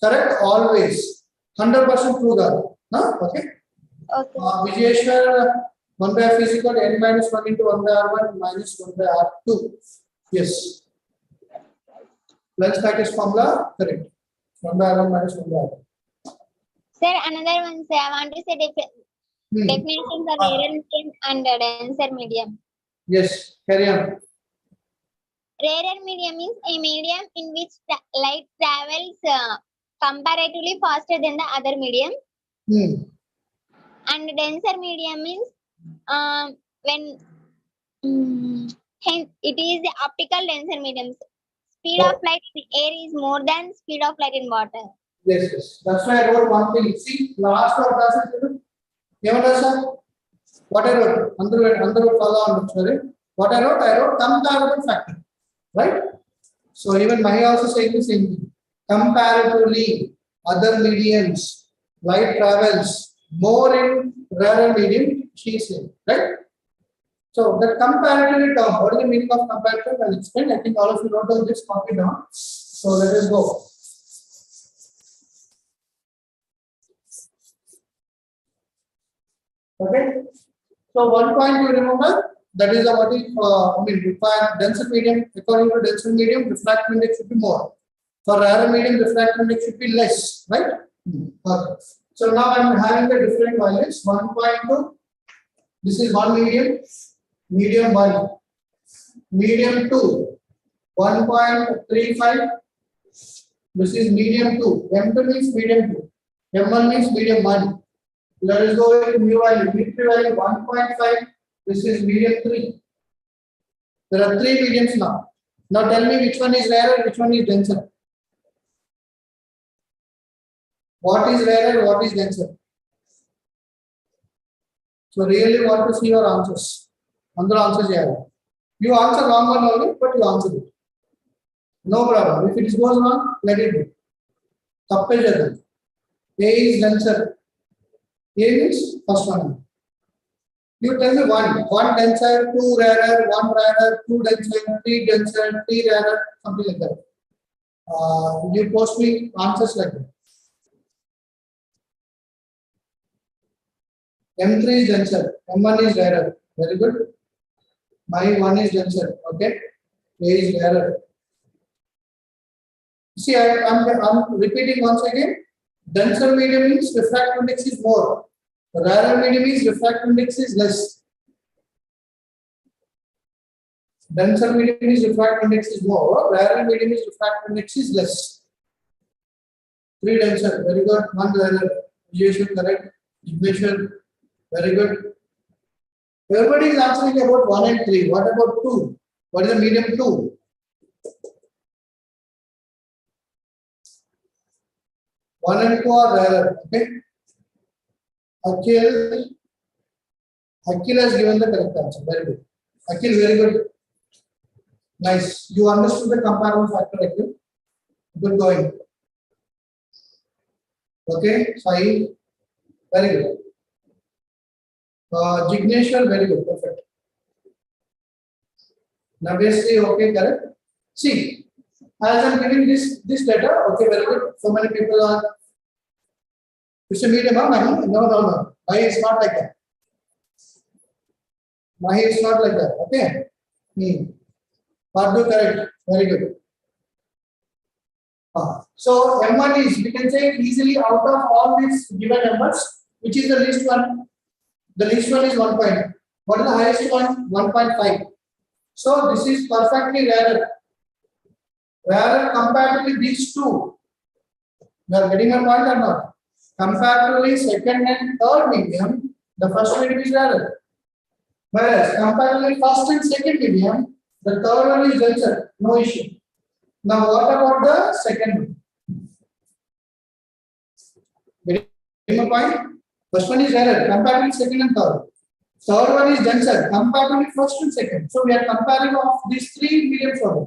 correct always 100% prove కాదు okay Bsrjc 1/f is equal to n minus 1 into 1 by r1 minus 1 by r2 yes lens package formula correct 1 by r1 minus 1 by r2 sir another one sir I want to say definitions of rarer medium and denser medium yes carry on rarer medium is a medium in which light travels comparatively faster than the other medium. And denser medium means when hence it is the optical denser medium. Speed of light in air is more than speed of light in water. Yes. That's why I wrote one thing. See, last one class is what I wrote. Under follow on. Sorry. What I wrote comparable factor. Right? So even Mahi also saying the same thing. Comparatively, other mediums, light travels more in rarer medium, she is saying, right? So that comparative term, what is the meaning of comparative? I'll explain. I think all of you wrote down this, copy down. So let us go. Okay. So one point you remember, that is what is required denser medium. According to denser medium, refractive index should be more. For rarer medium, refractive index should be less, right? Okay. So now I am having the different values. 1.2. This is one medium. Medium 1. Medium 2. 1.35. This is medium 2. M2 means medium 2. M1 means medium 1. Let us go with mu value. Mu value 1.5. This is medium 3. There are 3 mediums now. Now tell me which one is rarer, which one is denser. What is rarer, what is denser? So really want to see your answers. Andhra answers here. You answer wrong one only, but you answer it. No problem. If it goes wrong, let it be. Tappe A is denser. A means first one. You tell me one denser, 2 rarer, 1 rarer, 2 denser, 3 denser, 3 rarer, something like that. You post me answers like that. M3 is denser, M1 is rarer. Very good. My 1 is denser. Okay. A is rarer. See, I'm repeating once again. Denser medium means refractive index is more. Rarer medium means refractive index is less. Denser medium means refractive index is more. Rarer medium means refractive index is less. 3 denser. Very good. 1 rarer. Equation correct. Equation. Very good. Everybody is answering about 1 and 3. What about 2? What is the medium 2? One and 2 are rarer. Okay. Akhil has given the correct answer. Very good. Akhil, very good. Nice. You understood the comparable factor, Akhil. Good going. Okay. Sai. Very good. Jigneshwar, very good, perfect. Navesri, okay, correct. See, as I'm giving this data, okay, very good. So many people are. It's a medium, Mahi? No. Mahi is not like that. Mahi is not like that. Okay. Padu, correct. Very good. So M1 is, we can say easily out of all these given numbers, which is the least one. The least one is 1 point. What is the highest one? 1.5. So this is perfectly rarer. Rarer comparatively these two. You are getting my point or not? Comparatively second and third medium, the first medium is rarer. Whereas comparatively first and second medium, the third one is denser. No issue. Now what about the second one? Getting my point? First one is rarer, comparatively second and third. Third one is denser, comparatively first and second. So we are comparing of these 3 mediums only.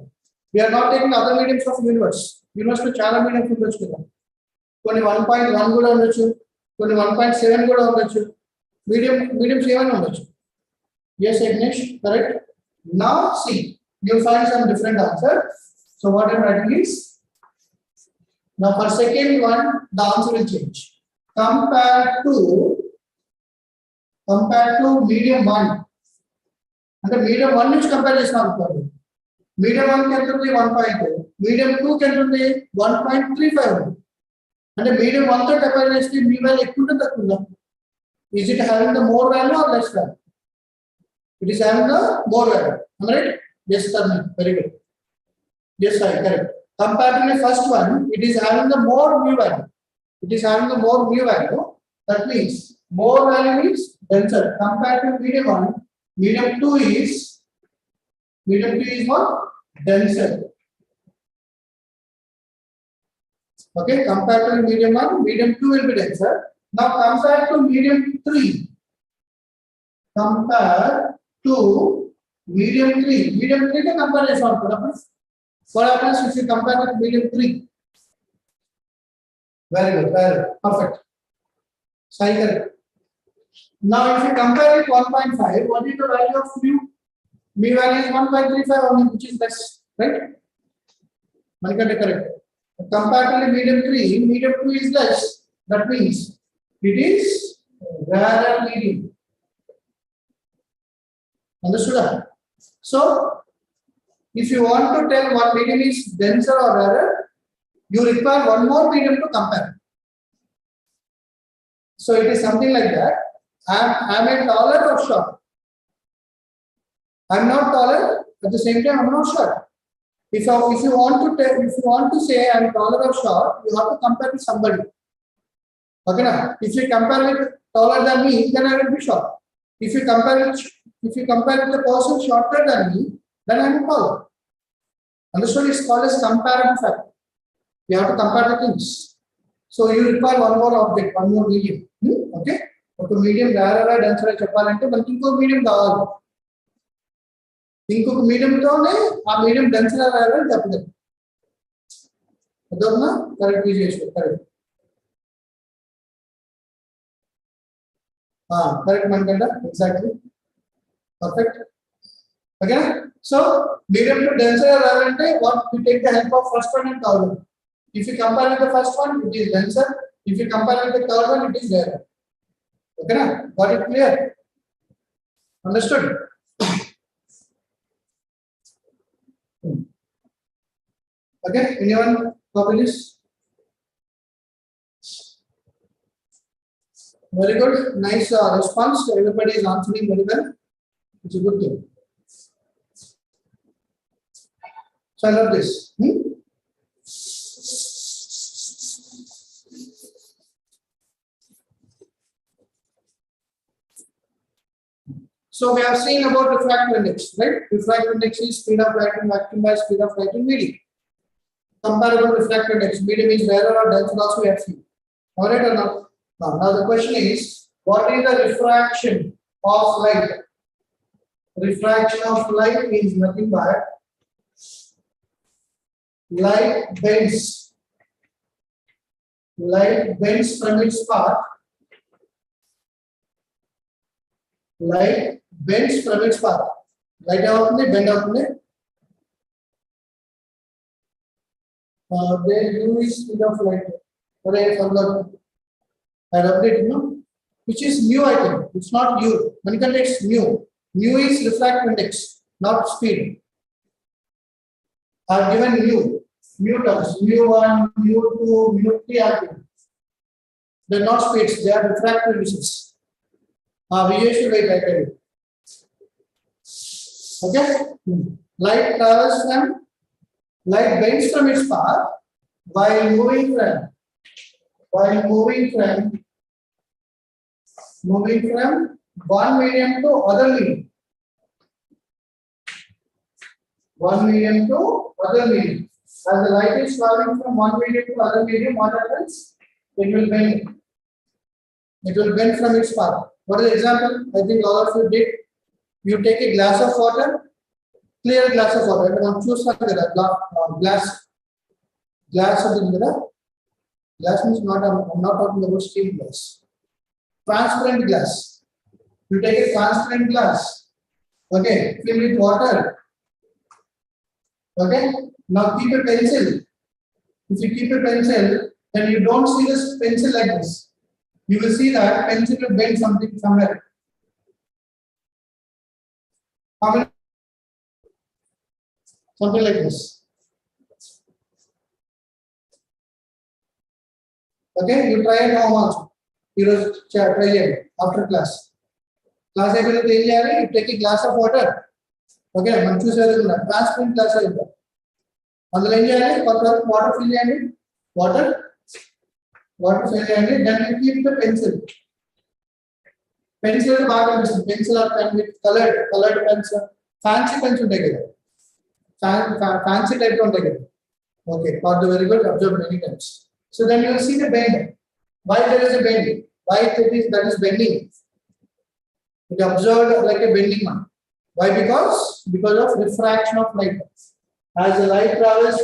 We are not taking other mediums of universe. Universe to chala mediums ఉండొచ్చు కదా. కొన్ని 1.1 కూడా ఉండొచ్చు, కొన్ని 1.7 కూడా ఉండొచ్చు. Mediums ఏమైనా ఉండొచ్చు. Yes, Agnesh, correct. Now see, you find some different answer. So what I'm writing is, now for second one, the answer will change. Compared to medium 1. And the medium 1 which comparison is medium 1 can be 1.2, medium 2 can be 1.35. And the medium 1 to comparison is value. Is it having the more value or less value? It is having the more value. Am I right? Yes, sir. Very good. Yes, sir. Correct. Compared to the first one, it is having the more mu value. It is having the more mu value. That means more value is denser. Compared to medium 1, medium 2 is what? Denser. Okay, compared to medium 1, medium 2 will be denser. Now compared to medium 3. Compare to medium 3. Medium 3 ka comparison what happens if you compare with medium 3? Very good, perfect. Sai correct. Now, if you compare with 1.5, what is the value of mu? Mu value is 1.35 only, which is less, right? Manikanta, correct. Comparatively, medium 2 is less. That means it is rarer medium. Understood? So, if you want to tell what medium is denser or rarer, you require one more medium to compare. So, it is something like that. Am I taller or short? I'm not taller. At the same time, I'm not short. If you want to say I'm taller or short, you have to compare with somebody. Okay, now if you compare with taller than me, then I will be short. If you compare with the person shorter than me, then I am taller. Understood? It's called as comparative factor. You have to compare the things. So you require one more object, one more medium. Okay? ఒక medium రారా denser చెప్పాలంటే మనకి ఇంకో medium కావాలి. ఇంకొక మీడియంతోనే ఆ medium denser rarer అని చెప్పలేదు. అదొకనా కరెక్ట్ చేసి కరెక్ట్. కరెక్ట్ మనకంట exactly perfect. Okay, so medium to denser అంటే what we take the help of first one and third one. If you compare with the first one, it is denser. If you compare with the third one, it is rarer. Okay, na? Got it clear? Understood? Okay, anyone copy this? Very good, nice response. Everybody is answering very well. It's a good thing. So I love this. So we have seen about refractive index, right? Refractive index is speed of light in vacuum by speed of light in medium. Comparable refractive index, medium is rarer or denser, also we have seen. All right or not? Now the question is, what is the refraction of light? Refraction of light is nothing but light bends from its path. Light bends from its path. Light అవుతుంది, bend అవుతుంది. There is speed of light. But I forgot. I update, which is mu, I think. It's not u. Manikanta, it's mu. Mu is refractive index, not speed. I've given mu terms, mu1, mu2, mu3 are given. They're not speeds, they are refractive indices. Vijay should write, I tell you. Okay? Light bends from its path while moving from one medium to other medium. One medium to other medium. As the light is traveling from one medium to other medium, what happens? It will bend. It will bend from its path. What is the example? I think all of you did. You take a glass of water, clear glass of water. And choose glass. Glass of the glass means not. I'm not talking about steel glass. Transparent glass. You take a transparent glass. Okay, fill with water. Okay. Now keep a pencil. If you keep a pencil, then you don't see this pencil like this. You will see that pencil will bend something somewhere. Something like this. Okay, you try it home also. You try it after class. Class you take a glass of water. Okay, transparent glass. Water fill water fill, then you keep the pencil. Pencil or pen with colored pencil, fancy pencil together. Fancy type on together. Okay, got the very good, observed many times. So then you will see the bend. Why there is a bending? Why that is bending? It observed like a bending one. Why? Because of refraction of light. As the light travels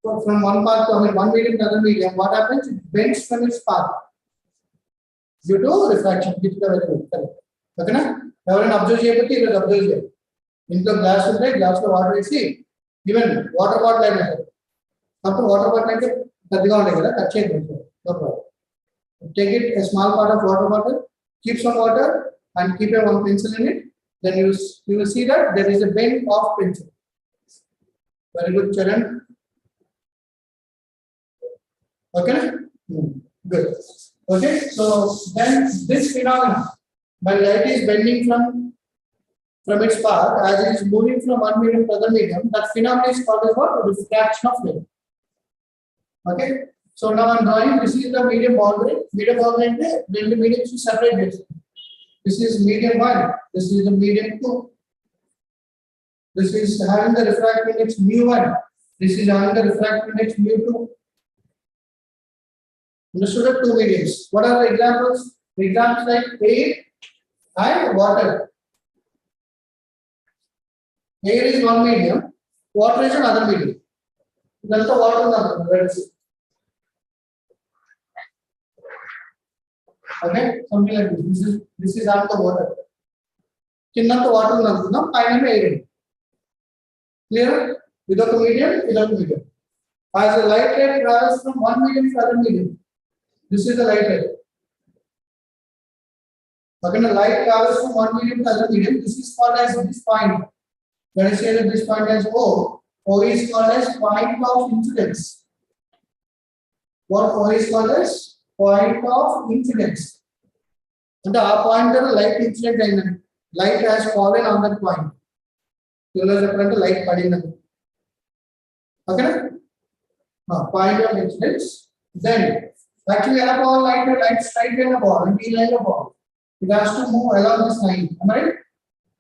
from one path to one medium to another medium, what happens? It bends from its path. due to refraction. Okay na? ఎవరైనా observe చేయకపోతే ఇక్కడ observe చేయాలి. ఇంట్లో glass ఉంటే glass లో water వేసి even water bottle అయినా అప్పుడు వాటర్ బాటిల్ అంటే పెద్దగా ఉంటాయి కదా టచ్ చేయలేదు. Take it a small part of water bottle, keep some water and keep a one pencil in it. Then you will see that there is a bend of pencil. Very good, Charan. Okay, good. Okay, so then this phenomenon, when light is bending from its path as it is moving from one medium to other medium, that phenomenon is called as what? Refraction of light. Okay, so now I'm drawing. This is the medium boundary. Medium boundary is the medium to separate this. This is medium 1. This is the medium 2. This is having the refractive index mu1. This is having the refractive index mu2. Understood? Two mediums. What are the examples? Examples like air and water. Air is one medium, water is another medium. That's the water number. Let's see. Okay, something like this. This is out the water. Kinda the water number. Final air. Clear? Without a medium, without a medium. As the light ray travels from one medium to other medium. This is the light ray. Again, the light travels from one medium to other medium. This is called as this point. Let us say that this point as O. O is called as point of incidence. What O is called as point of incidence. And the point there light incident and light has fallen on that point. So the light pading. Okay? Point of incidence. Then actually a ball light straight in a ball and be like a ball. It has to move along this line. Am I right?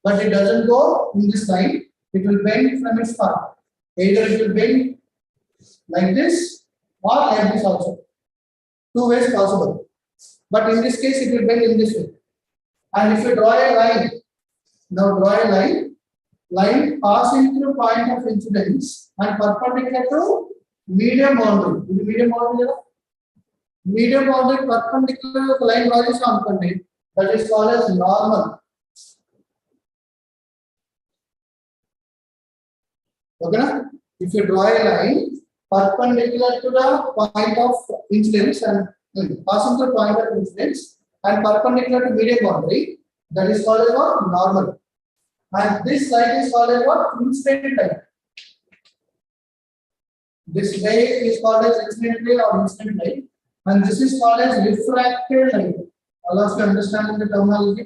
But it doesn't go in this line. It will bend from its path. Either it will bend like this or like this also. Two ways possible. But in this case, it will bend in this way. And if you draw a line, now draw a line passing through point of incidence and perpendicular to medium boundary. This medium boundary, medium boundary perpendicular to the line draws on that is called as normal. Okay, na? If you draw a line perpendicular to the point of incidence and passing through point of incidence and perpendicular to medium boundary, that is called as what? Normal. And this line is called as what? Incident line. This ray is called as incident ray or incident line, and this is called as refracted line. All of you understand the terminology?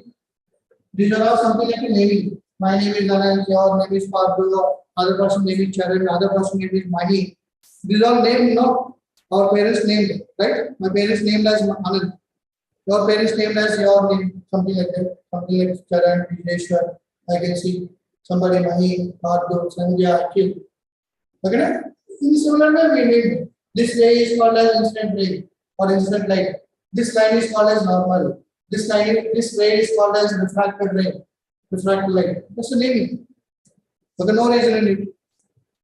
These are all something like a naming. My name is Anand, your name is Pablo, other person name is Charan, other person name is Mahi. These are named, our parents named, right? My parents named as Anand. Your parents named as your name, something like that, something like Charan, Bsrjc. I can see somebody Mahi, Pablo, Sandhya, Akhil. Okay? In similar way, we name this ray is called as incident ray or incident light. This line is called as normal. This ray is called as refracted ray, refracted light. That's the naming. Okay, no reason in it.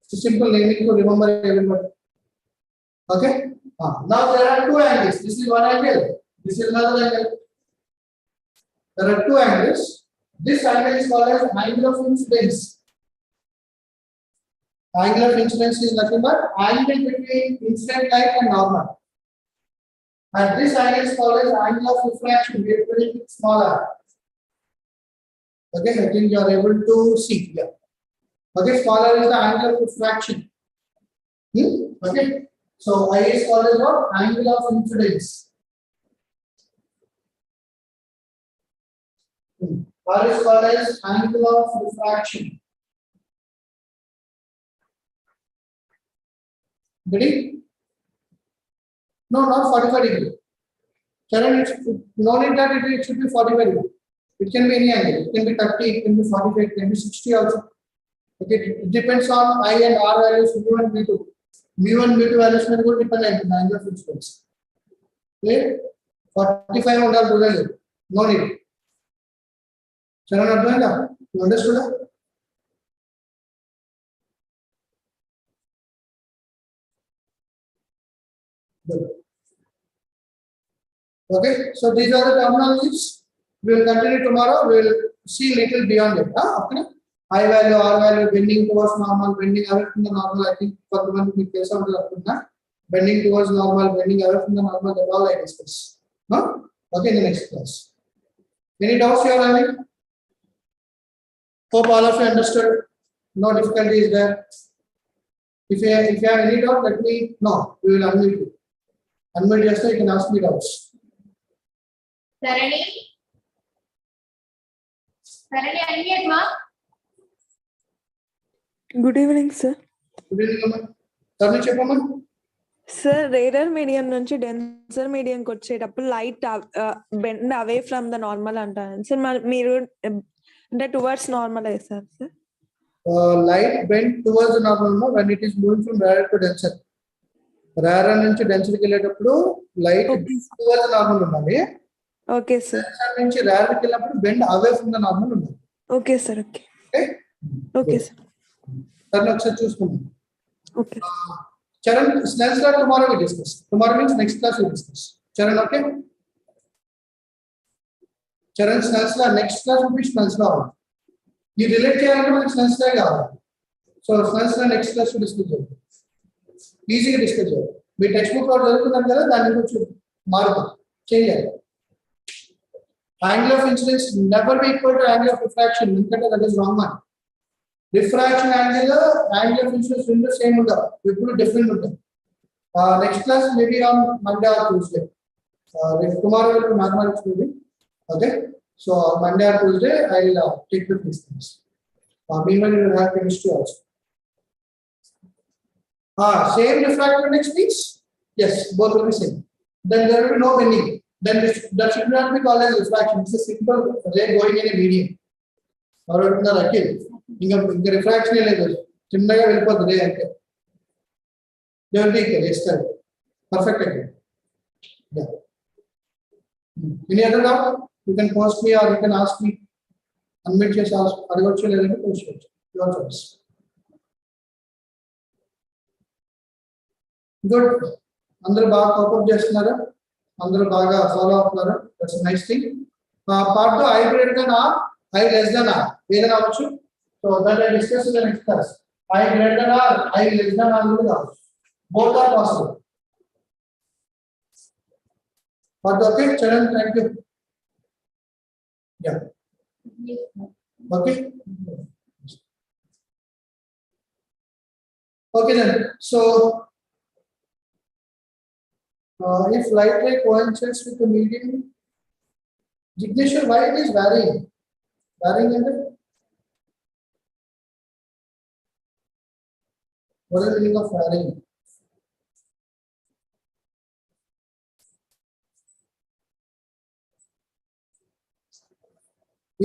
It's a simple naming to remember everybody. Okay? Now there are two angles. This is one angle. This is another angle. There are two angles. This angle is called as angle of incidence. Angle of incidence is nothing but angle between incident light and normal. And this angle is called as angle of refraction. We are putting it smaller. Okay, I think you are able to see here. Okay, smaller is the angle of refraction. Okay, so I is called as what? Angle of incidence. R is called as angle of refraction. Ready? No, not 45 degree. Charan, no need that it should be 45 degree. It can be any angle. It can be 30, it can be 45, it can be 60 also. Okay, it depends on I and R values, mu and mu2. Mu and mu2 values may go depend on the angle of incidence. Okay, 45 on the no need. Charan, you understood that? Good. Okay, so these are the terminologies. We will continue tomorrow. We will see little beyond it. Okay. I value, R value, bending towards normal, bending away from the normal. I think for the one in case of the bending towards normal, bending away from the normal. That all I discuss. No? Okay, in the next class. Any doubts you are having? Hope all of you understood. No difficulty is there. If you have any doubt, let me know. We will unmute you. Unmute yourself. You can ask me doubts. Sarani, unmute, ma. Good evening sir. Good evening, Amma. Tarni Chepamma. Sir rarer medium నుంచి denser మీడియంకి వచ్చేటప్పుడు light bend away from the normal అంటారు sir. మీరు అంటే towards normal వేస్తారు sir. Light bend towards the normal when it is moving from rarer to denser. Rarer నుంచి డెన్సర్కి వెళ్ళేటప్పుడు light towards the normal ఉండాలి. Okay sir. డెన్సర్ నుంచి rarer కి వెళ్ళినప్పుడు bend away from the normal ఉండాలి. Okay sir. Okay okay sir. Tarni ఒకసారి చూసుకుందాం. Okay. Charan, Snell's law tomorrow we discuss. Tomorrow means next class we discuss. Charan, okay? Charan, Snell's law next class will be Snell's law. You relate to Snell's law. So Snell's law next class we discuss. Easy to discuss. We textbook or then change it. Angle of incidence never be equal to angle of refraction. That is wrong one. Refraction angle of incidence will be same. People different. Next class maybe on Monday or Tuesday. Tomorrow will be mathematics maybe. Okay. So Monday or Tuesday I will take the things. Meanwhile you will have chemistry also. Same refractive index means yes, both will be same. Then there will be no bending. Then that should not be called as refraction. It's a simple ray going in a medium. Or ఇంకా refraction లేదు, చిన్నగా వెళ్ళిపోతుంది అంటే ఇస్తారు perfect అయితే. Any other doubt you can post me or you can ask me. Unmute చేసి అడగవచ్చు లేదంటే పోస్ట్ చేయొచ్చు. Your choice. గుడ్. అందరూ బాగా కోపప్ చేస్తున్నారు, అందరూ బాగా ఫాలో అవుతున్నారు. That's nice thing. Part i greater than r, i less than r ఏదైనా అవ్వచ్చు. So that I discuss in the next class. I greater than or I less than or both are possible. But okay, Charan, thank you. Yeah. Okay. Okay then. So if light ray coincides with the medium, Jignesh, why it is varying? Varying in the what is the meaning of varying?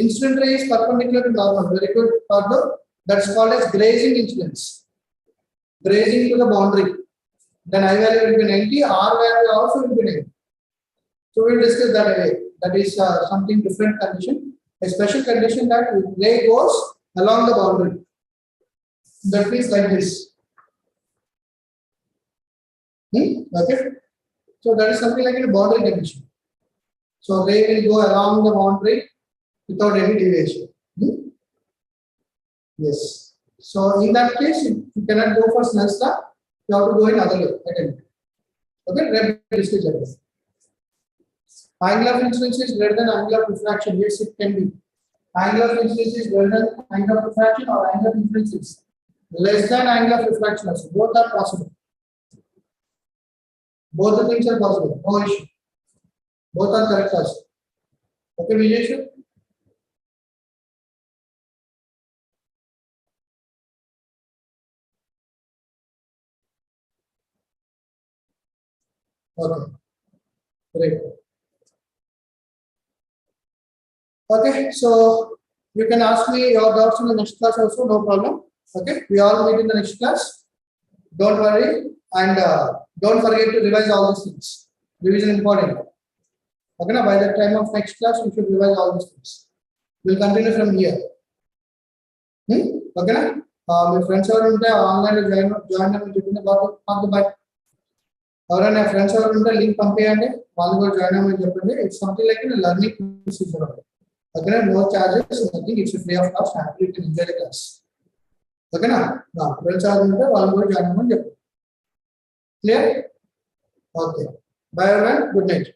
Incident ray is perpendicular to normal. Very good, Pardo. That's called as grazing incidence. Grazing to the boundary. Then I value will be 90, R value also will be 90. So we'll discuss that away. That is something different condition. A special condition that ray goes along the boundary. That means like this. Okay. So that is something like a boundary condition. So ray will go along the boundary without any deviation. Yes. So in that case, you cannot go for Snell's law. You have to go in other way. Okay. Discuss that. Angle of incidence is greater than angle of refraction. Yes, it can be. Angle of incidence is greater than angle of refraction, or angle of incidence is less than angle of refraction. Also, both are possible. Both the things are possible. No issue. Both are correct also. Okay, Vijay? Okay. Great. Okay, so you can ask me your doubts in the next class also, no problem. Okay, we all meet in the next class. Don't worry, and don't forget to revise all these things. Revision important. Okay, now by the time of next class, we should revise all these things. We'll continue from here. Okay, my friends are online join them. Bye. ఎవరైనా friends ఎవరు ఉంటే link పంపించండి, వాళ్ళు కూడా join అవ్వమని చెప్పండి. It's something like learning procedure. ఓకేనా, no charges, nothing, it's free of cost, happy to enjoy the class. ఓకేనా, నా ఫ్రెండ్స్ ఎవరు ఉంటే వాళ్ళు కూడా జాయిన్ అవ్వమని చెప్పండి. Clear? Okay, by everyone, good night.